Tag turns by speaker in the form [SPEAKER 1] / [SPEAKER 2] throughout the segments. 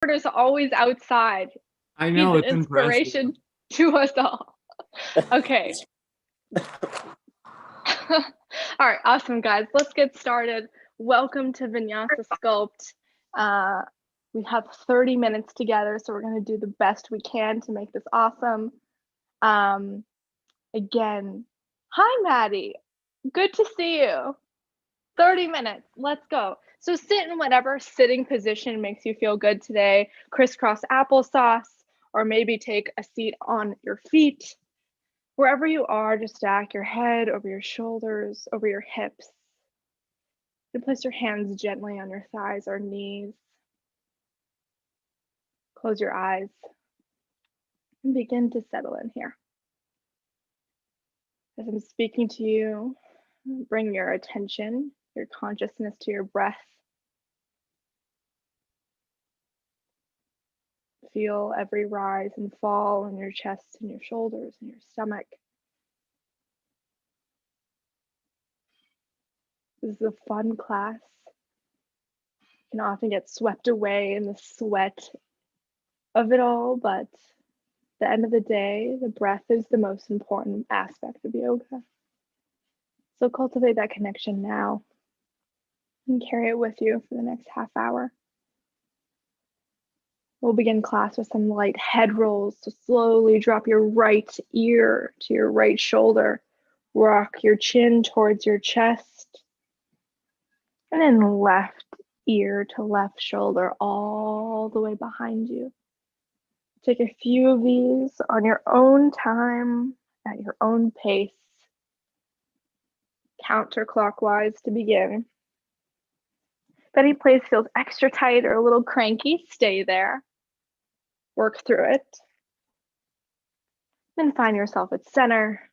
[SPEAKER 1] Is always outside.
[SPEAKER 2] I
[SPEAKER 1] He's
[SPEAKER 2] know,
[SPEAKER 1] an
[SPEAKER 2] it's impressive.
[SPEAKER 1] inspiration to us all. Okay. All right, awesome, guys. Let's get started. Welcome to Vinyasa Sculpt. We have 30 minutes together, so we're going to do the best we can to make this awesome. Again, hi, Maddie. Good to see you. 30 minutes. Let's go. So sit in whatever sitting position makes you feel good today. Crisscross applesauce, or maybe take a seat on your feet. Wherever you are, just stack your head over your shoulders, over your hips. You place your hands gently on your thighs or knees. Close your eyes and begin to settle in here. As I'm speaking to you, bring your attention, your consciousness to your breath. Feel every rise and fall in your chest and your shoulders and your stomach. This is a fun class. You can often get swept away in the sweat of it all, but at the end of the day, the breath is the most important aspect of yoga. So cultivate that connection now and carry it with you for the next half hour. We'll begin class with some light head rolls. So slowly drop your right ear to your right shoulder. Rock your chin towards your chest. And then left ear to left shoulder all the way behind you. Take a few of these on your own time, at your own pace. Counterclockwise to begin. If any place feels extra tight or a little cranky, stay there. Work through it. Then find yourself at center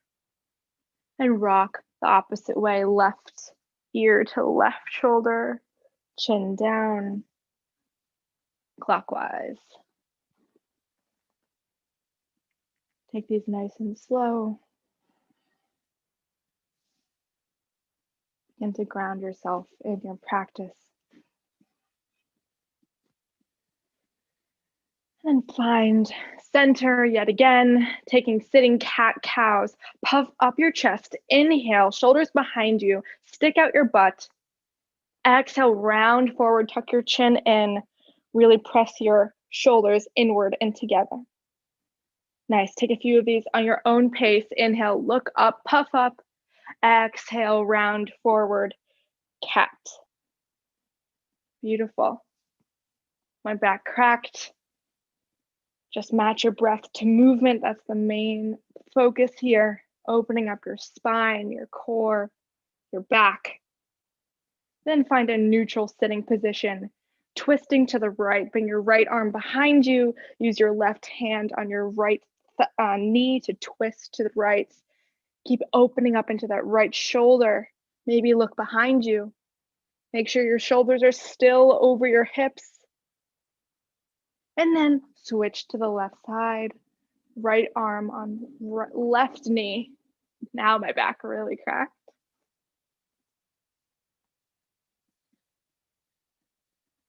[SPEAKER 1] and rock the opposite way, left ear to left shoulder, chin down, clockwise. Take these nice and slow. Begin to ground yourself in your practice. And find center yet again, taking sitting cat-cows. Puff up your chest, inhale, shoulders behind you, stick out your butt. Exhale, round forward, tuck your chin in, really press your shoulders inward and together. Nice, take a few of these on your own pace. Inhale, look up, puff up. Exhale, round forward, cat. Beautiful. My back cracked. Just match your breath to movement. That's the main focus here. Opening up your spine, your core, your back. Then find a neutral sitting position. Twisting to the right, bring your right arm behind you. Use your left hand on your right knee to twist to the right. Keep opening up into that right shoulder. Maybe look behind you. Make sure your shoulders are still over your hips. And then switch to the left side, right arm on left knee. Now my back really cracked.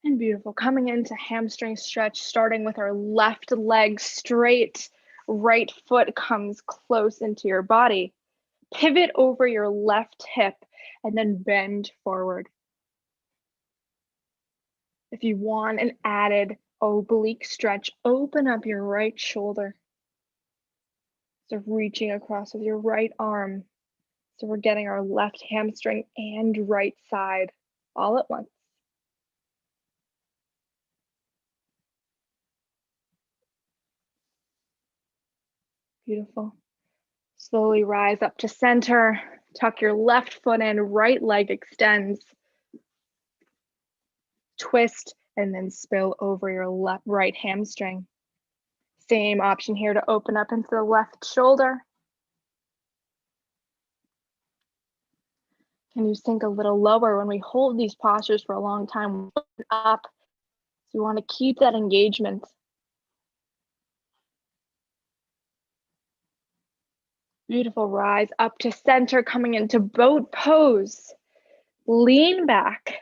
[SPEAKER 1] And beautiful, coming into hamstring stretch, starting with our left leg straight, right foot comes close into your body. Pivot over your left hip and then bend forward. If you want an added oblique stretch, open up your right shoulder. So reaching across with your right arm. So we're getting our left hamstring and right side all at once. Beautiful. Slowly rise up to center. Tuck your left foot in, right leg extends. Twist and then spill over your right hamstring. Same option here to open up into the left shoulder. Can you sink a little lower? When we hold these postures for a long time, we open up. So you want to keep that engagement. Beautiful, rise up to center, coming into boat pose. Lean back,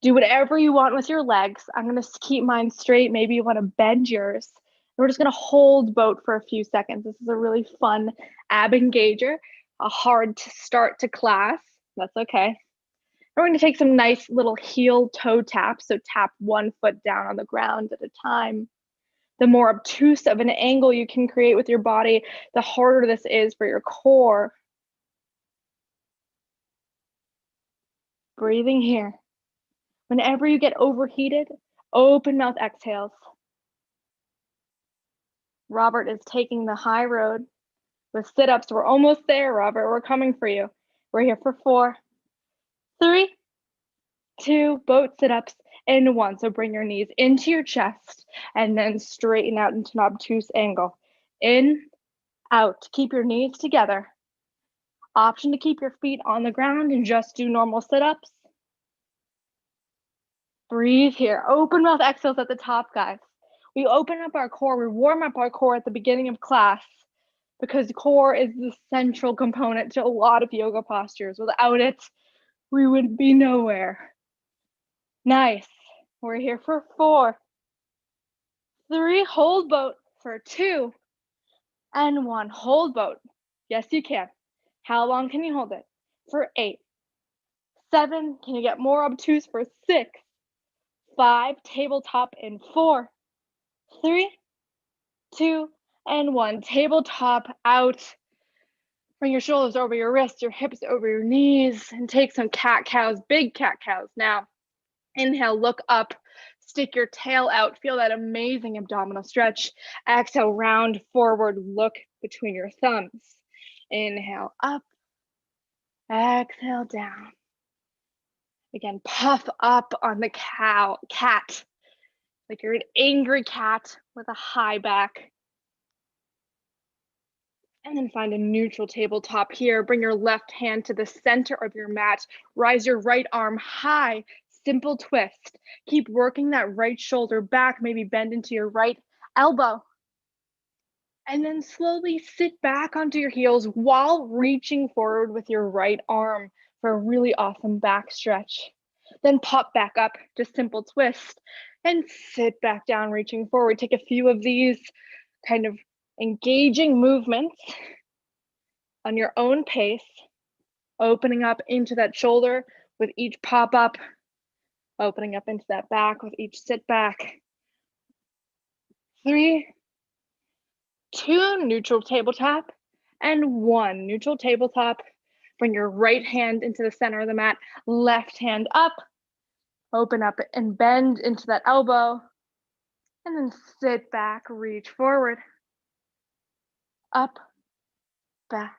[SPEAKER 1] Do whatever you want with your legs. I'm gonna keep mine straight. Maybe you wanna bend yours. We're just gonna hold boat for a few seconds. This is a really fun ab engager, a hard start to class. That's okay. We're going to take some nice little heel toe taps. So tap one foot down on the ground at a time. The more obtuse of an angle you can create with your body, the harder this is for your core. Breathing here. Whenever you get overheated, open mouth exhales. Robert is taking the high road with sit-ups. We're almost there, Robert. We're coming for you. We're here for 4, 3, 2, boat sit-ups, and 1. So bring your knees into your chest and then straighten out into an obtuse angle. In, out. Keep your knees together. Option to keep your feet on the ground and just do normal sit-ups. Breathe here. Open mouth exhales at the top, guys. We open up our core. We warm up our core at the beginning of class because core is the central component to a lot of yoga postures. Without it, we would be nowhere. Nice. We're here for 4, 3, hold boat for 2, and 1. Hold boat. Yes, you can. How long can you hold it? For 8, 7. Can you get more obtuse for 6, 5, tabletop in 4, 3, 2, and 1. Tabletop out. Bring your shoulders over your wrists, your hips over your knees, and take some cat cows, big cat cows. Now, inhale, look up, stick your tail out, feel that amazing abdominal stretch. Exhale, round forward, look between your thumbs. Inhale, up, exhale, down. Again, puff up on the cat, like you're an angry cat with a high back. And then find a neutral tabletop here. Bring your left hand to the center of your mat. Rise your right arm high. Simple twist. Keep working that right shoulder back. Maybe bend into your right elbow. And then slowly sit back onto your heels while reaching forward with your right arm for a really awesome back stretch. Then pop back up, just simple twist, and sit back down, reaching forward. Take a few of these kind of engaging movements on your own pace, opening up into that shoulder with each pop up, opening up into that back with each sit back. 3, 2, neutral tabletop, and 1, neutral tabletop. Bring your right hand into the center of the mat, left hand up, open up and bend into that elbow, and then sit back, reach forward, up, back.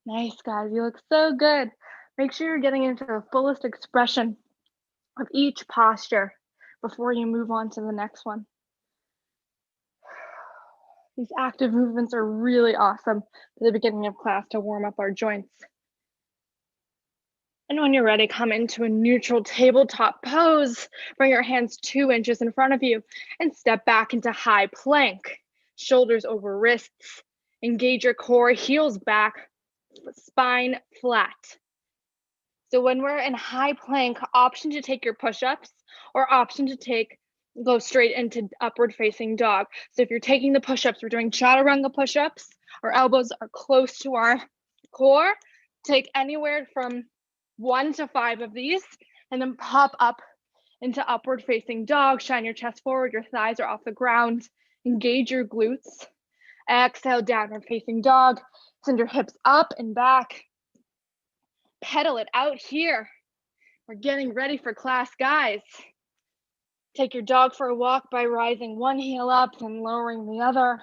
[SPEAKER 1] Nice, guys, you look so good. Make sure you're getting into the fullest expression of each posture before you move on to the next one. These active movements are really awesome at the beginning of class to warm up our joints. And when you're ready, come into a neutral tabletop pose. Bring your hands 2 inches in front of you and step back into high plank. Shoulders over wrists. Engage your core, heels back, spine flat. So when we're in high plank, option to take your push-ups or option to go straight into upward facing dog. So if you're taking the push-ups, we're doing chaturanga push-ups. Our elbows are close to our core. Take anywhere from 1 to 5 of these and then pop up into upward facing dog. Shine your chest forward, your thighs are off the ground. Engage your glutes. Exhale, downward facing dog. Send your hips up and back. Pedal it out here. We're getting ready for class, guys. Take your dog for a walk by rising one heel up and lowering the other.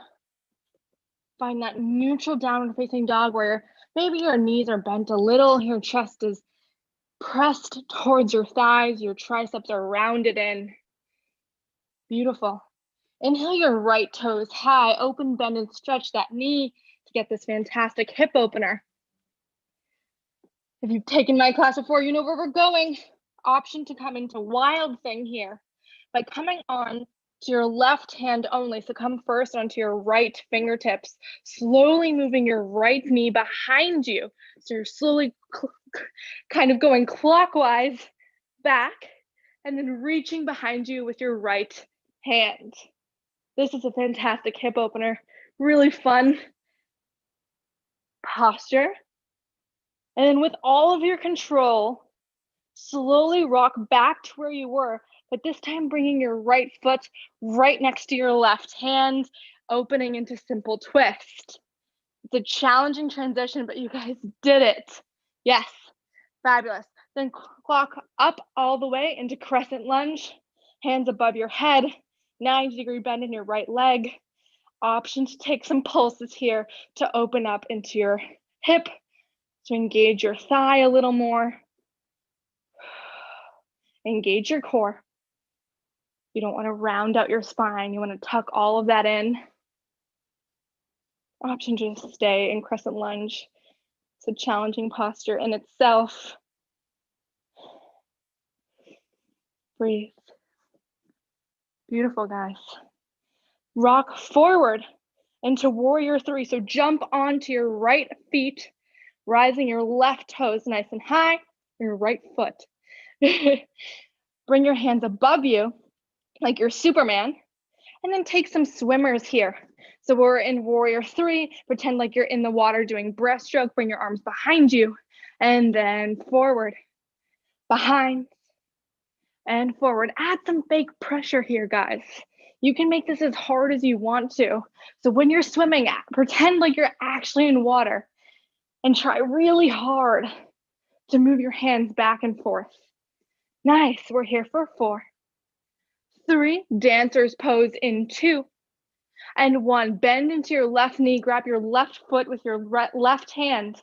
[SPEAKER 1] Find that neutral downward facing dog where maybe your knees are bent a little, your chest is pressed towards your thighs, your triceps are rounded in. Beautiful. Inhale your right toes high, open, bend, and stretch that knee to get this fantastic hip opener. If you've taken my class before, you know where we're going. Option to come into wild thing here by coming on to your left hand only. So come first onto your right fingertips, slowly moving your right knee behind you. So you're slowly kind of going clockwise back. and then reaching behind you with your right hand. This is a fantastic hip opener, really fun posture. And then with all of your control, slowly rock back to where you were, but this time bringing your right foot right next to your left hand, opening into simple twist. It's a challenging transition, but you guys did it. Yes, fabulous. Then clock up all the way into Crescent Lunge, hands above your head, 90-degree bend in your right leg. Option to take some pulses here to open up into your hip, to engage your thigh a little more. Engage your core. You don't want to round out your spine. You want to tuck all of that in. Option to just stay in Crescent Lunge. It's a challenging posture in itself. Breathe. Beautiful, guys. Rock forward into Warrior 3. So jump onto your right feet, rising your left toes nice and high, your right foot. Bring your hands above you like you're Superman, and then take some swimmers here. So we're in Warrior 3, pretend like you're in the water doing breaststroke, bring your arms behind you, and then forward, behind, and forward. Add some fake pressure here, guys. You can make this as hard as you want to. So when you're swimming, pretend like you're actually in water and try really hard to move your hands back and forth. Nice, we're here for 4, 3, dancer's pose in 2, and 1. Bend into your left knee, grab your left foot with your left hand,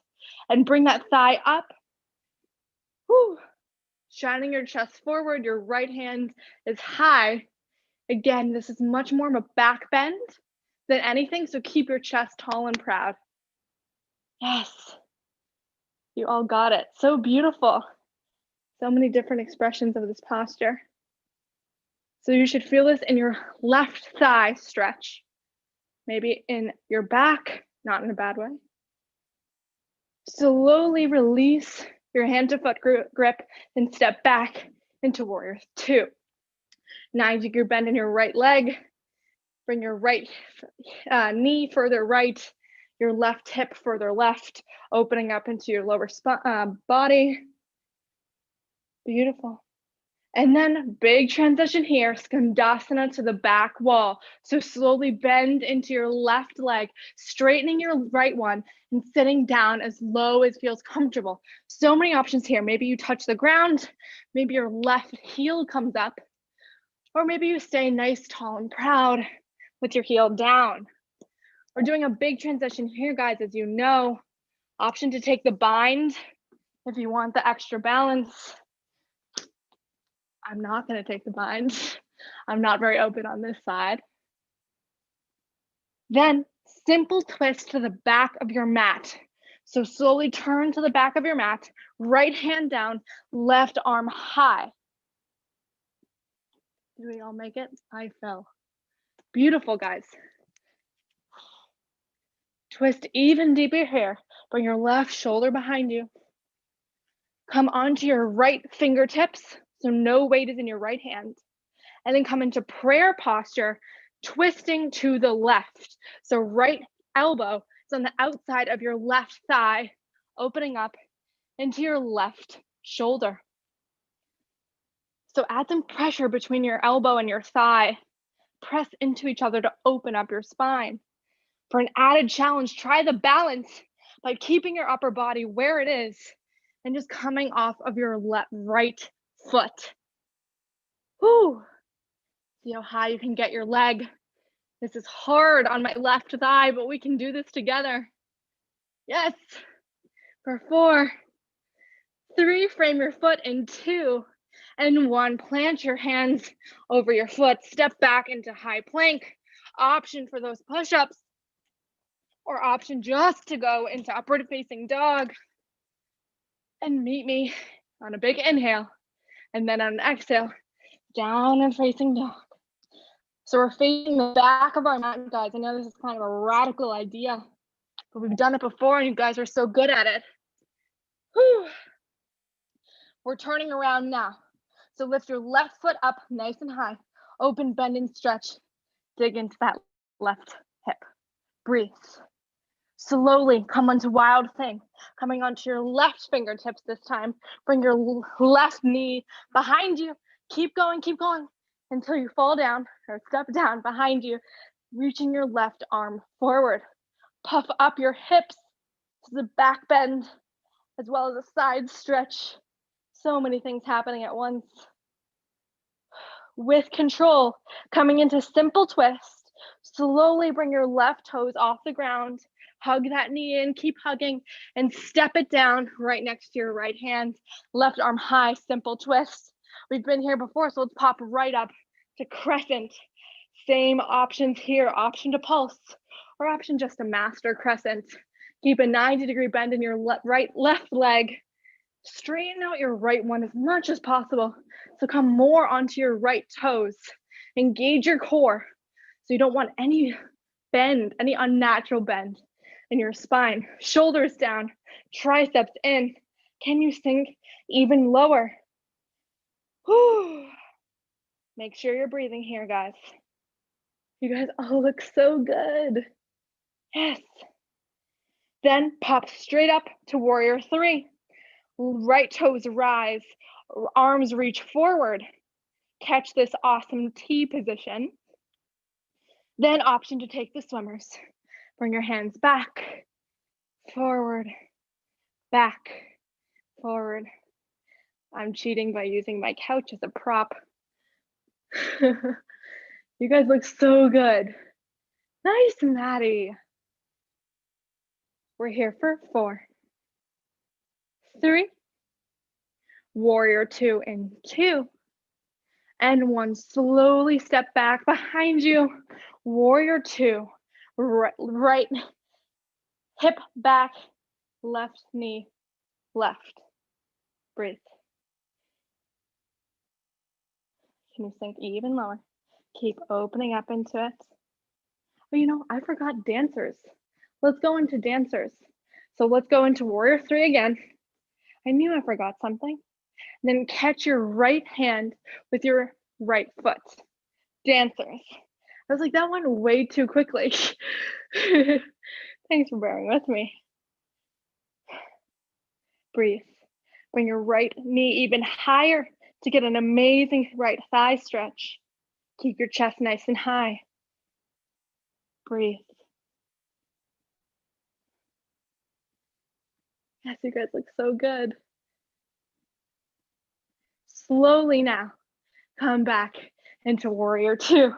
[SPEAKER 1] and bring that thigh up. Whew. Shining your chest forward, your right hand is high. Again, this is much more of a back bend than anything, so keep your chest tall and proud. Yes, you all got it. So beautiful. So many different expressions of this posture. So you should feel this in your left thigh stretch, maybe in your back, not in a bad way. Slowly release your hand to foot grip and step back into Warrior 2. 90-degree bend in your right leg. Bring your right knee further right, your left hip further left, opening up into your lower body. Beautiful. And then big transition here, Skandasana to the back wall. So slowly bend into your left leg, straightening your right one and sitting down as low as feels comfortable. So many options here. Maybe you touch the ground, maybe your left heel comes up, or maybe you stay nice, tall, and proud with your heel down. We're doing a big transition here, guys, as you know. Option to take the bind if you want the extra balance. I'm not going to take the bind. I'm not very open on this side. Then simple twist to the back of your mat. So slowly turn to the back of your mat, right hand down, left arm high. Did we all make it? I fell. Beautiful, guys. Twist even deeper here. Bring your left shoulder behind you. Come onto your right fingertips, so no weight is in your right hand. And then come into prayer posture, twisting to the left. So right elbow is on the outside of your left thigh, opening up into your left shoulder. So add some pressure between your elbow and your thigh. Press into each other to open up your spine. For an added challenge, try the balance by keeping your upper body where it is and just coming off of your right foot. Whew. See how high you can get your leg. This is hard on my left thigh, but we can do this together. Yes. For 4, 3, frame your foot in 2, and 1, plant your hands over your foot. Step back into high plank. Option for those push-ups, or option just to go into upward facing dog. And meet me on a big inhale, and then on an exhale, down and facing dog. So we're facing the back of our mat, guys. I know this is kind of a radical idea, but we've done it before and you guys are so good at it. Whew. We're turning around now. So lift your left foot up nice and high. Open, bend, and stretch. Dig into that left hip. Breathe. Slowly come onto wild thing. Coming onto your left fingertips this time. Bring your left knee behind you. Keep going until you fall down or step down behind you. Reaching your left arm forward. Puff up your hips to the back bend, as well as a side stretch. So many things happening at once. With control, coming into simple twist. Slowly bring your left toes off the ground. Hug that knee in, keep hugging, and step it down right next to your right hand. Left arm high, simple twist. We've been here before, so let's pop right up to crescent. Same options here, option to pulse, or option just to master crescent. Keep a 90-degree bend in your left leg. Straighten out your right one as much as possible. So come more onto your right toes. Engage your core. So you don't want any bend, any unnatural bend in your spine. Shoulders down, triceps in. Can you sink even lower? Whew. Make sure you're breathing here, guys. You guys all look so good. Yes. Then pop straight up to warrior three. Right toes rise, arms reach forward. Catch this awesome T position. Then option to take the swimmers. Bring your hands back, forward, back, forward. I'm cheating by using my couch as a prop. You guys look so good. Nice, Maddie. We're here for 4, 3, warrior 2 and 2, and 1. Slowly step back behind you. Warrior 2, right hip back, left knee, left. Breathe. Can you sink even lower? Keep opening up into it. But you know, I forgot dancers. Let's go into dancers. So let's go into warrior 3 again. I knew I forgot something. Then catch your right hand with your right foot. Dancers. I was like, that went way too quickly. Thanks for bearing with me. Breathe. Bring your right knee even higher to get an amazing right thigh stretch. Keep your chest nice and high. Breathe. Yes, you guys look so good. Slowly now, come back into warrior 2.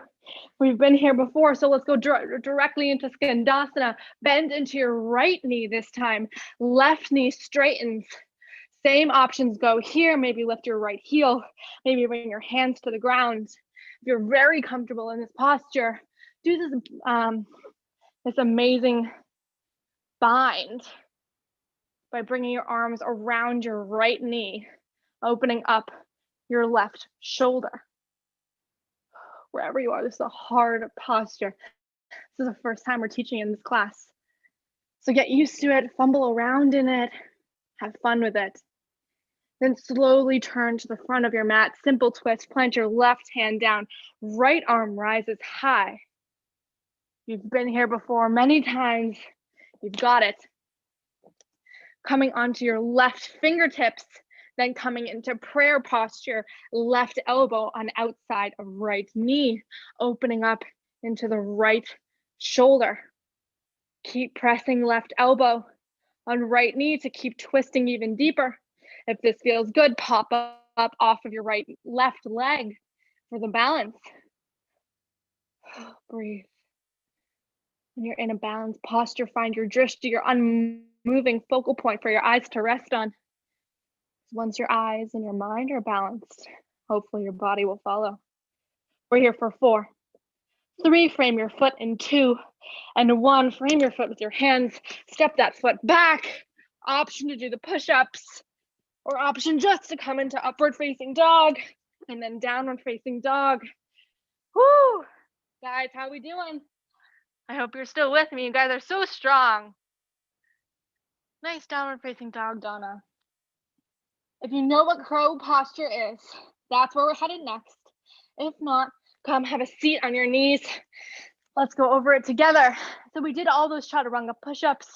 [SPEAKER 1] We've been here before, so let's go directly into Skandasana. Bend into your right knee this time. Left knee straightens. Same options go here. Maybe lift your right heel. Maybe bring your hands to the ground. If you're very comfortable in this posture, do this amazing bind by bringing your arms around your right knee, opening up your left shoulder. Wherever you are, this is a hard posture. This is the first time we're teaching in this class. So get used to it, fumble around in it, have fun with it. Then slowly turn to the front of your mat, simple twist, plant your left hand down, right arm rises high. You've been here before many times, you've got it. Coming onto your left fingertips, then coming into prayer posture, left elbow on outside of right knee, opening up into the right shoulder. Keep pressing left elbow on right knee to keep twisting even deeper. If this feels good, pop up off of your left leg for the balance. Breathe. When you're in a balanced posture, find your drishti, your unmoving focal point for your eyes to rest on. Once your eyes and your mind are balanced, hopefully your body will follow. We're here for 4, 3, frame your foot in 2, and 1, frame your foot with your hands, step that foot back, option to do the push-ups, or option just to come into upward facing dog, and then downward facing dog. Woo! Guys, how we doing? I hope you're still with me. You guys are so strong. Nice downward facing dog, Donna. If you know what crow posture is, That's where we're headed next. If not, come have a seat on your knees. Let's go over it together. So we did all those chaturanga push-ups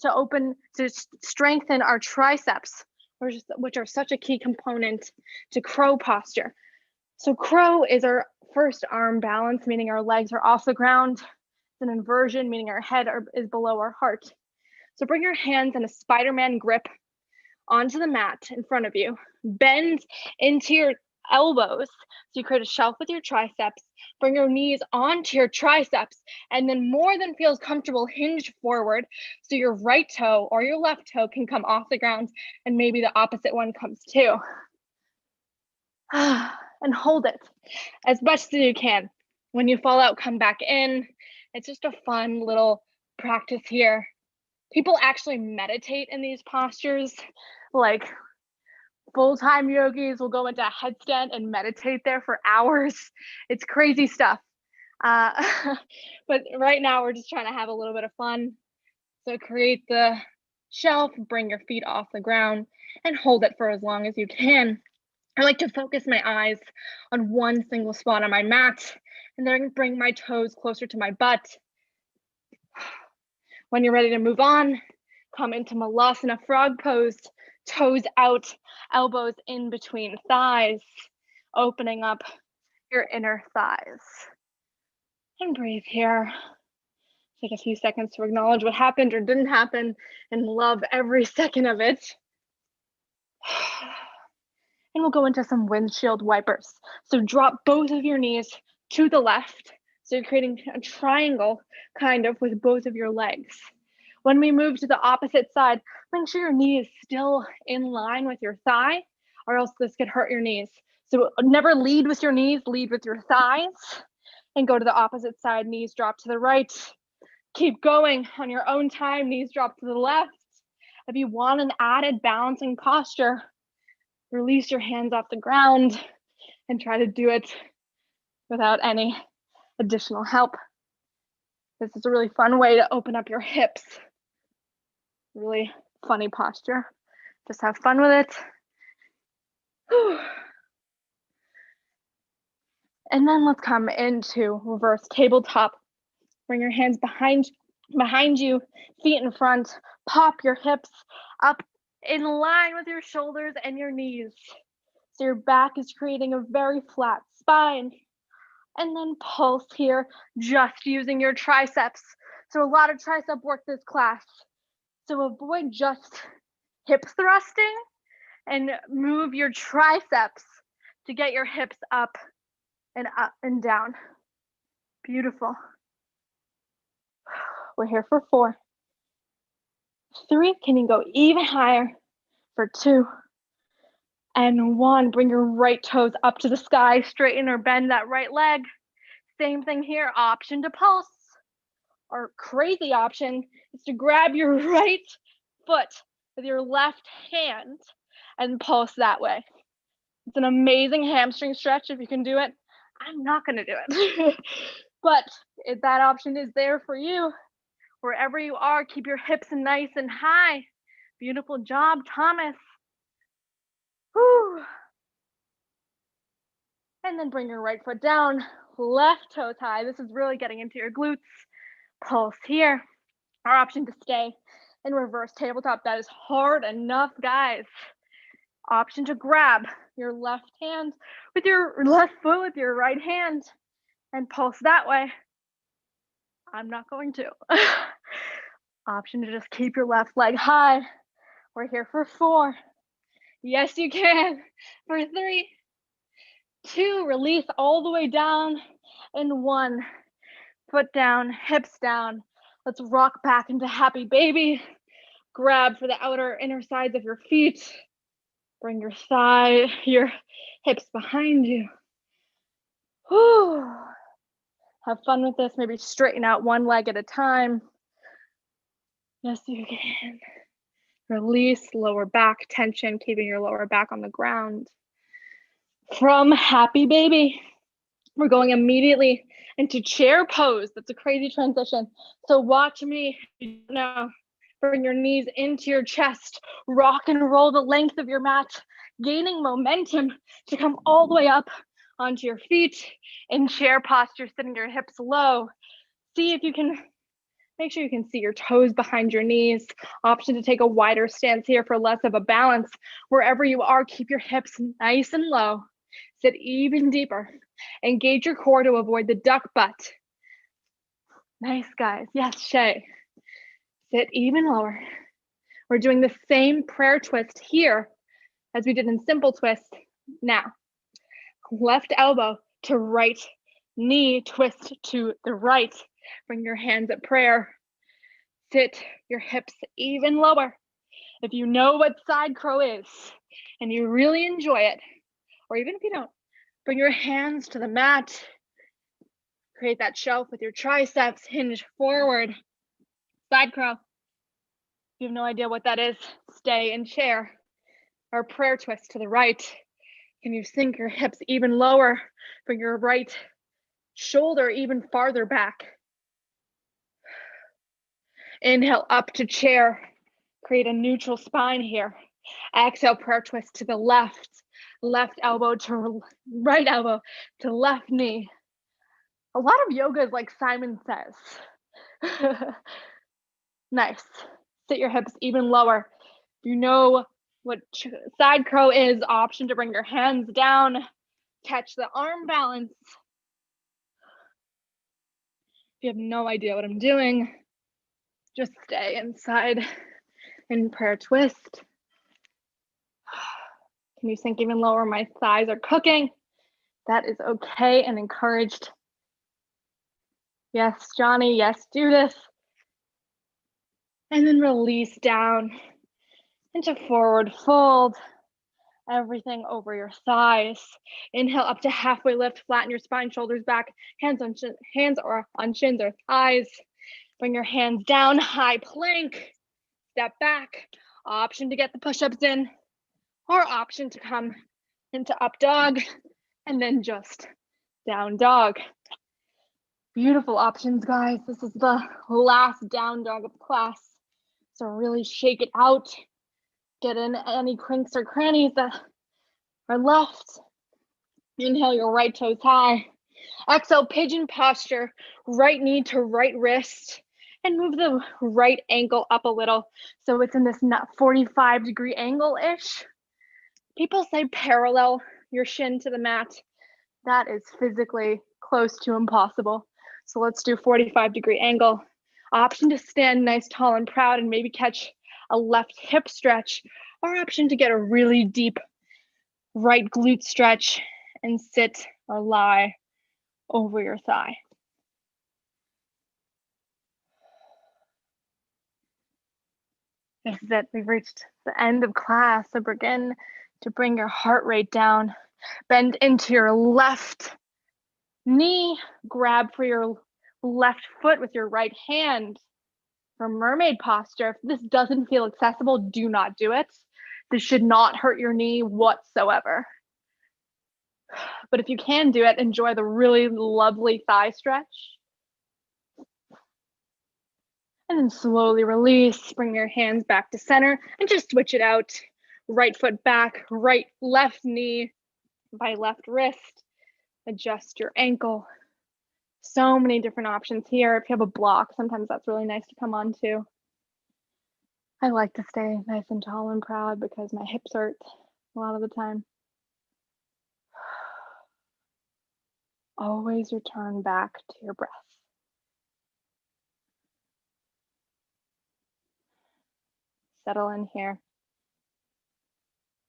[SPEAKER 1] to strengthen our triceps, which are such a key component to crow posture. So crow is our first arm balance, meaning our legs are off the ground. It's an inversion, meaning our head is below our heart. So bring your hands in a Spider-Man grip onto the mat in front of you. Bend into your elbows. So you create a shelf with your triceps. Bring your knees onto your triceps, and then more than feels comfortable, hinge forward. So your right toe or your left toe can come off the ground, and maybe the opposite one comes too. And hold it as much as you can. When you fall out, come back in. It's just a fun little practice here. People actually meditate in these postures. Like full-time yogis will go into a headstand and meditate there for hours. It's crazy stuff. But right now we're just trying to have a little bit of fun. So create the shelf, bring your feet off the ground, and hold it for as long as you can. I like to focus my eyes on one single spot on my mat, and then bring my toes closer to my butt. When you're ready to move on, come into Malasana frog pose, toes out, elbows in between thighs, opening up your inner thighs. And breathe here. Take a few seconds to acknowledge what happened or didn't happen and love every second of it. And we'll go into some windshield wipers. So drop both of your knees to the left. So you're creating a triangle kind of with both of your legs. When we move to the opposite side, make sure your knee is still in line with your thigh, or else this could hurt your knees. So never lead with your knees, lead with your thighs. And go to the opposite side, knees drop to the right. Keep going on your own time, knees drop to the left. If you want an added balancing posture, release your hands off the ground and try to do it without any additional help. This is a really fun way to open up your hips. Really funny posture. Just have fun with it. Whew. And then let's come into reverse tabletop. Bring your hands behind you, feet in front. Pop your hips up in line with your shoulders and your knees. So your back is creating a very flat spine. And then pulse here, just using your triceps. So a lot of tricep work this class. So avoid just hip thrusting and move your triceps to get your hips up and down. Beautiful. We're here for 4. 3, can you go even higher for 2? And 1, bring your right toes up to the sky, straighten or bend that right leg. Same thing here, option to pulse. Our crazy option is to grab your right foot with your left hand and pulse that way. It's an amazing hamstring stretch if you can do it. I'm not gonna do it. But if that option is there for you, wherever you are, keep your hips nice and high. Beautiful job, Thomas. Whew. And then bring your right foot down, left toes high. This is really getting into your glutes. Pulse here. Our option to stay in reverse tabletop. That is hard enough, guys. Option to grab your left hand with your left foot with your right hand and pulse that way. I'm not going to. Option to just keep your left leg high. We're here for 4. Yes, you can. For 3, 2, release all the way down. And 1, foot down, hips down. Let's rock back into happy baby. Grab for the outer inner sides of your feet. Bring your hips behind you. Whew. Have fun with this. Maybe straighten out one leg at a time. Yes, you can. Release lower back tension, keeping your lower back on the ground. From happy baby, we're going immediately into chair pose. That's a crazy transition. So watch me now. Bring your knees into your chest. Rock and roll the length of your mat. gaining momentum to come all the way up onto your feet in chair posture, sitting your hips low. See if you can, make sure you can see your toes behind your knees. Option to take a wider stance here for less of a balance. Wherever you are, keep your hips nice and low. Sit even deeper. Engage your core to avoid the duck butt. Nice, guys. Yes, Shay. Sit even lower. We're doing the same prayer twist here as we did in simple twist. Now, left elbow to right knee, twist to the right. Bring your hands at prayer. Sit your hips even lower. If you know what side crow is and you really enjoy it, or even if you don't, bring your hands to the mat. Create that shelf with your triceps, hinge forward. Side crow. If you have no idea what that is, stay in chair. Or prayer twist to the right. Can you sink your hips even lower? Bring your right shoulder even farther back. Inhale up to chair. Create a neutral spine here. Exhale, prayer twist to the left. Left elbow to right elbow to left knee. A lot of yoga is like Simon says. Nice. Sit your hips even lower. You know what side crow is. Option to bring your hands down. Catch the arm balance. If you have no idea what I'm doing, just stay inside in prayer twist. Can you sink even lower? My thighs are cooking. That is okay and encouraged. Yes, Johnny. Yes, Judith. And then release down into forward fold. Everything over your thighs. Inhale up to halfway lift, flatten your spine, shoulders back, hands on shins or thighs. Bring your hands down, high plank, step back. Option to get the push-ups in, or option to come into up dog and then just down dog. Beautiful options, guys. This is the last down dog of class. So really shake it out. Get in any crinks or crannies that are left. Inhale your right toes high. Exhale, pigeon posture, right knee to right wrist, and move the right ankle up a little. So it's in this 45-degree angle-ish. People say parallel your shin to the mat. That is physically close to impossible. So let's do 45-degree angle. Option to stand nice, tall, and proud and maybe catch a left hip stretch, or option to get a really deep right glute stretch and sit or lie over your thigh. This is it. We've reached the end of class. So begin to bring your heart rate down. Bend into your left knee. Grab for your left foot with your right hand for mermaid posture. If this doesn't feel accessible, do not do it. This should not hurt your knee whatsoever. But if you can do it, enjoy the really lovely thigh stretch. And then slowly release, bring your hands back to center and just switch it out. Right foot back, left knee by left wrist. Adjust your ankle. So many different options here. If you have a block, sometimes that's really nice to come on to. I like to stay nice and tall and proud because my hips hurt a lot of the time. Always return back to your breath. Settle in here.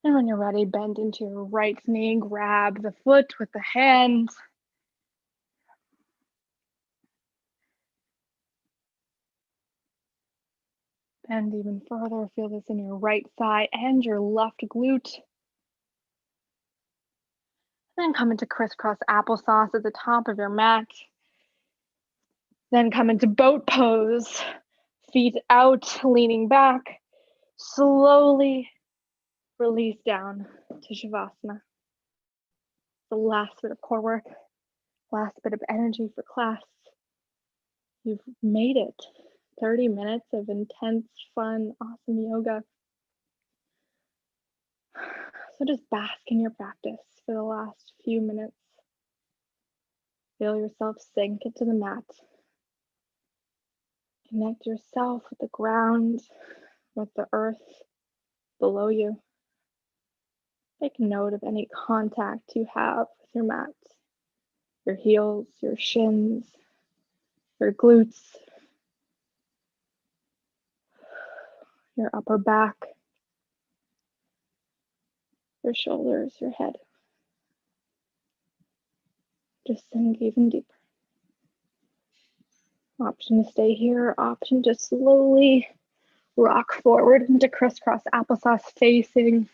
[SPEAKER 1] And when you're ready, bend into your right knee, grab the foot with the hand. Bend even further, feel this in your right thigh and your left glute. Then come into crisscross applesauce at the top of your mat. Then come into boat pose, feet out, leaning back. Slowly release down to Shavasana. The last bit of core work, last bit of energy for class. You've made it. 30 minutes of intense, fun, awesome yoga. So just bask in your practice for the last few minutes. Feel yourself sink into the mat. Connect yourself with the ground, with the earth below you. Make note of any contact you have with your mat, your heels, your shins, your glutes, your upper back, your shoulders, your head. Just sink even deeper. Option to stay here, option to slowly rock forward into crisscross applesauce, facing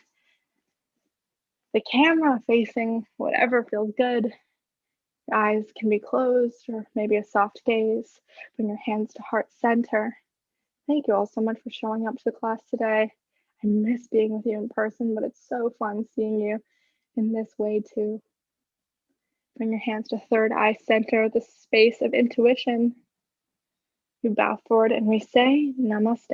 [SPEAKER 1] the camera, facing whatever feels good. Your eyes can be closed or maybe a soft gaze. Bring your hands to heart center. Thank you all so much for showing up to the class today. I miss being with you in person, but it's so fun seeing you in this way too. Bring your hands to third eye center, the space of intuition. You bow forward and we say namaste.